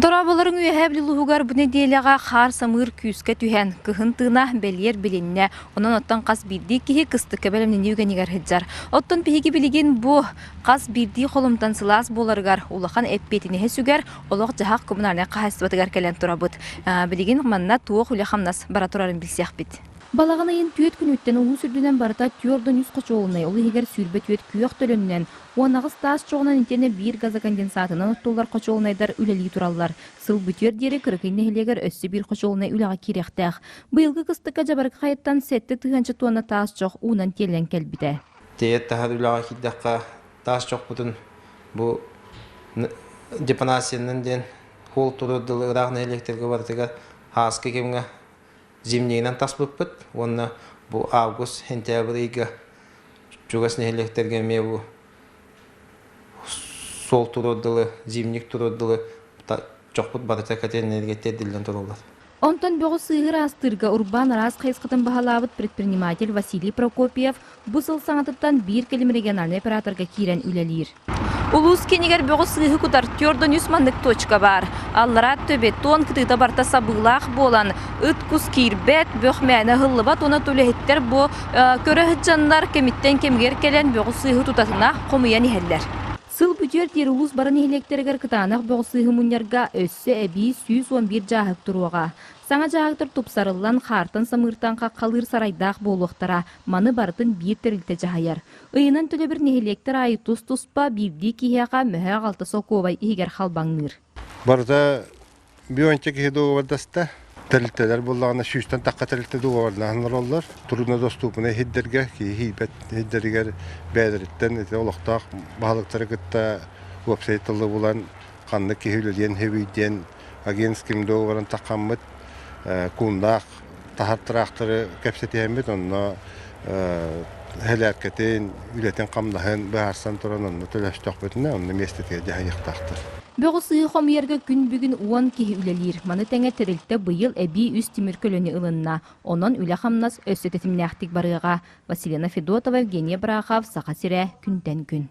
Дорабаларын үйәбілі лұғығар бұны дейліға қар самыр күйіске түйән кығын тына бәлер білінне, онын оттан қас бірді кейі қыстықы бәлімнені үгенігер хеджар. Оттан пейгі білеген бұ қас бірді қолымтан сылас боларығар, улақан әппетіне сүгер, олық жағақ көмінарына қағыстыбатығар кәлен тұрабыд. Білеген манна туық үлі бара тұрарын білсеқ бит. Балағына ен түйет күн өттен ұлы сүрдінен барыта түйордан үз қочуылынай, олы егер сүрбе түйет күйек төлінінен, оңағыз тас жоғынан интені бір газа конденсатынан ұттылар қочуылынайдар үлелі тұралылар. Сыл бүтер дері кіргейні хелегер өссі бір қочуылынай үліға керектәқ. Бұйылғы қыстыққа жабарық қайыттан сәтті тұғанчы туаны тас жоқ уынан телен кәлбіді. Тейет тағад үліға кеддәққа тас жоқ бұтын бұл депанасияның ден қол тұрудылы ұрағын электрге бардыға хасқы кемге зимнейнен тас бұппыт, оны бұл август, сентябрьге жүгесіне электрге ме бұл сол тұрудылы, зимник тұрудылы жоқпыт барыта кәтен энергеттер ділден тұрулар. Онтан бөғі сығыр астырға урбан арас қайсқытын бағалабыт предприниматель Василий Прокопьев бұсыл саңатыптан бір келім региональный операторға кейрен үлелер. Улус кенегер бөғі сығы құдар тёрдон үсмандық точка бар. Аллара төбет тон кытыта барта сабылақ болан. Үт күс кейрбет бөқ мәні ғылыбат оны төлехеттер бұ көрі жанлар кемиттен кемгер келен бөғі сығы тұтатына қомыян ихеллер. Сыл бүтер дер улус барын электрегер кытанақ бөғі сығы мұнерға өссі әбі 111 жағық тұруға. Саңа жағықтыр тұпсарылан қартын самыртанға қалыр сарайдақ болуқтара, маны бартын бір тірілті жағайар. Үйінен төлі бір нехелектер айы тұс-тұспа бивді кейеға мүхі қалты соқуабай егер қалбаңныр. Барда бүйонче кейі доғавардаста, тірілтелер болағына шүйістен таққа тірілті доғаварданыр олар. Тұрына доступыны хиддерге, кейбет хиддергер бәдіріттен, олықтақ бағалықтары күтті веб-сайтлы болан, қанны кейілден, хевейден, агентским доғаварын таққамыд, кундақ, тахар-трақтыры кәпсеті әмет, онына әләркетін, үлетін қамдағын бағарсан тұран, онына төләштіқ бөтіне, онына местетке жағайықтақтыр. Бөғі сығы қом ерге күн бүгін уан кейі үлелер. Маны тәңе тірілті бұйыл әбі үз тимір көліні ылынна. Онын үлі қамнас өссететіміне ақтик барыға. Василина Федотова, Евгения Брахав, Сақа Сире, күнтен күн.